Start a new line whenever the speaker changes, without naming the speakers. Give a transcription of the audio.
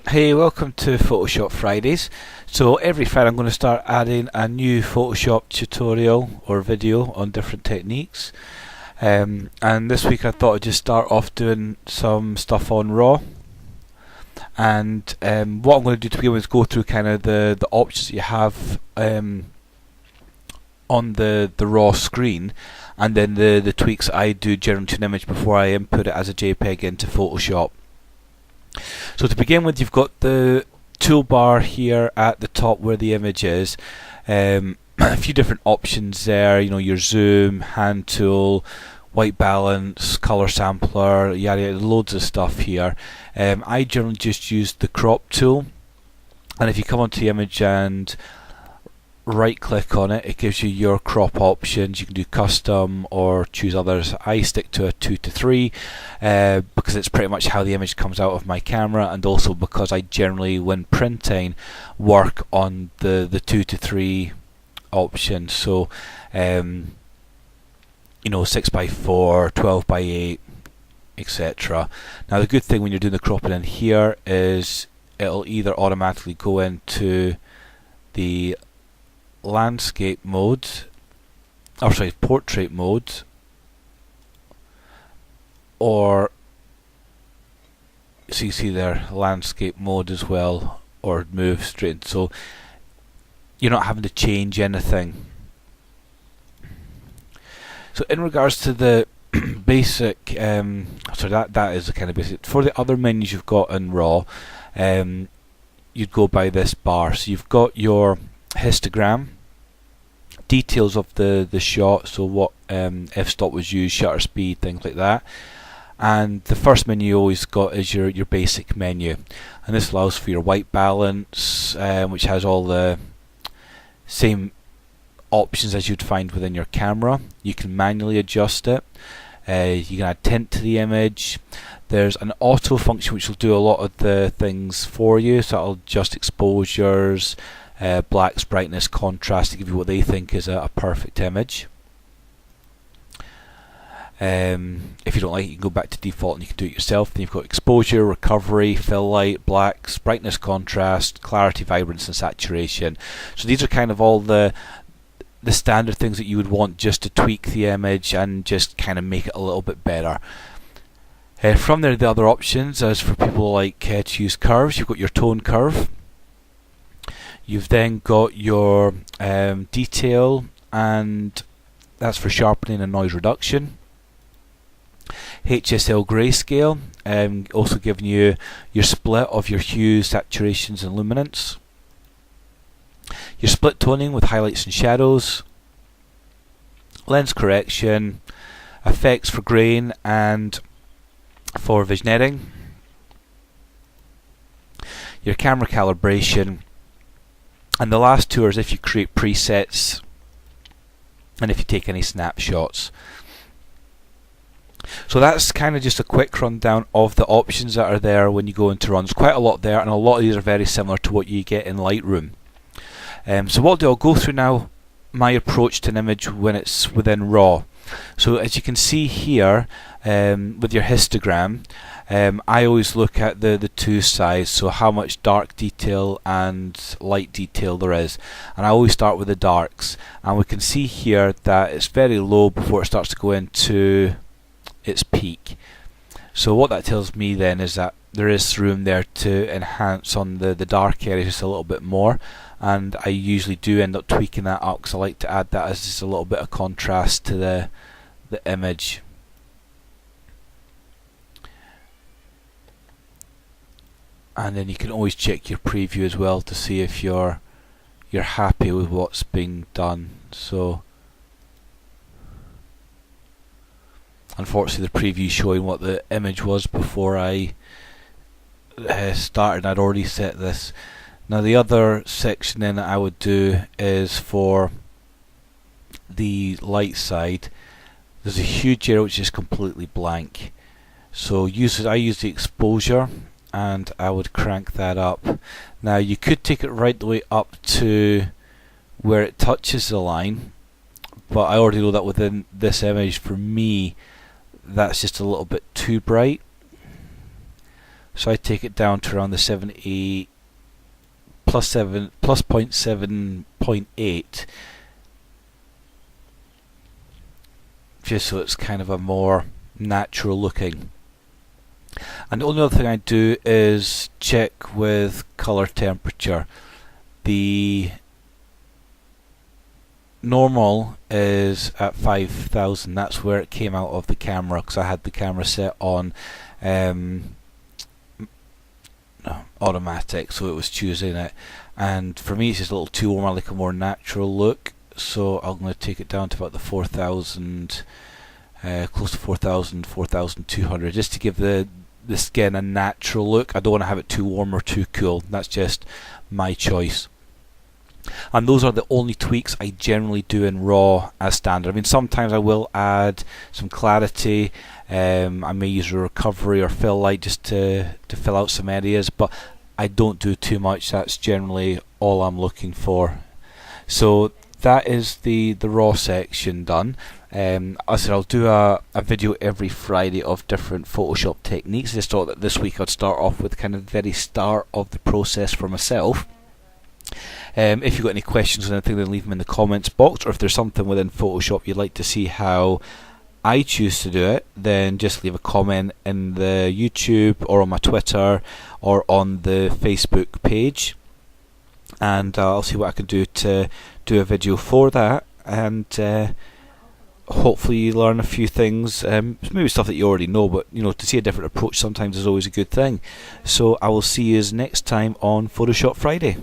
Hey, welcome to Photoshop Fridays. So every Friday I'm going to start adding a new Photoshop tutorial or video on different techniques. And this week I thought I'd just start off doing some stuff on RAW. And what I'm going to do to begin with is go through kind of the options that you have on the RAW screen, and then the tweaks I do generally to an image before I input it as a JPEG into Photoshop. So to begin with, you've got the toolbar here at the top where the image is. A few different options there, you know, your zoom, hand tool, white balance, color sampler, yada yada, loads of stuff here. I generally just use the crop tool, and if you come onto the image and right click on it, it gives you your crop options. You can do custom or choose others. I stick to a 2:3 because it's pretty much how the image comes out of my camera, and also because I generally, when printing, work on the 2:3 option. So you know, 6:4, 12:8, etc. Now the good thing when you're doing the cropping in here is it'll either automatically go into the landscape mode, or sorry, portrait mode, or so you see there, landscape mode as well, or move straight in, so you're not having to change anything. So in regards to the basic, so that is the kind of basic. For the other menus you've got in RAW, you'd go by this bar. So you've got your histogram, details of the shot, so what f-stop was used, shutter speed, things like that. And the first menu you always got is your basic menu, and this allows for your white balance, which has all the same options as you'd find within your camera. You can manually adjust it. You can add tint to the image. There's an auto function which will do a lot of the things for you, so it'll adjust exposures, blacks, brightness, contrast to give you what they think is a perfect image. If you don't like it, you can go back to default and you can do it yourself. Then you've got exposure, recovery, fill light, blacks, brightness, contrast, clarity, vibrance, and saturation. So these are kind of all the standard things that you would want just to tweak the image and just kind of make it a little bit better. From there, the other options, as for people like to use curves, you've got your tone curve. You've then got your detail, and that's for sharpening and noise reduction. HSL grayscale, also giving you your split of your hues, saturations, and luminance. Your split toning with highlights and shadows. Lens correction, effects for grain and for vignetting. Your camera calibration. And the last two are if you create presets and if you take any snapshots. So that's kind of just a quick rundown of the options that are there when you go into RAW. There's quite a lot there, and a lot of these are very similar to what you get in Lightroom. So what I'll do, I'll go through now my approach to an image when it's within RAW. So as you can see here, with your histogram, I always look at the two sides, so how much dark detail and light detail there is, and I always start with the darks, and we can see here that it's very low before it starts to go into its peak. So what that tells me then is that there is room there to enhance on the dark areas just a little bit more, and I usually do end up tweaking that up because I like to add that as just a little bit of contrast to the image. And then you can always check your preview as well to see if you're happy with what's being done. So unfortunately the preview showing what the image was before I started. I'd already set this. Now the other section then that I would do is for the light side. There's a huge area which is completely blank, so I use the exposure, and I would crank that up. Now you could take it right the way up to where it touches the line, but I already know that within this image, for me, that's just a little bit too bright. So I take it down to around the 70 plus 7 plus 0.7.8, just so it's kind of a more natural looking. And the only other thing I do is check with color temperature. The normal is at 5000. That's where it came out of the camera, because I had the camera set on automatic, so it was choosing it. And for me, it's just a little too warm. I like a more natural look, so I'm going to take it down to about the 4000, close to 4000, 4200, just to give the skin a natural look. I don't want to have it too warm or too cool. That's just my choice. And those are the only tweaks I generally do in RAW as standard. I mean, sometimes I will add some clarity. I may use a recovery or fill light just to fill out some areas, but I don't do too much. That's generally all I'm looking for. So that is the RAW section done. I said I'll do a video every Friday of different Photoshop techniques. I just thought that this week I'd start off with kind of the very start of the process for myself. If you've got any questions or anything, then leave them in the comments box, or if there's something within Photoshop you'd like to see how I choose to do it, then just leave a comment in the YouTube or on my Twitter or on the Facebook page, and I'll see what I can do to do a video for that, and hopefully you learn a few things, maybe stuff that you already know, but to see a different approach sometimes is always a good thing. So I will see you next time on Photoshop Friday.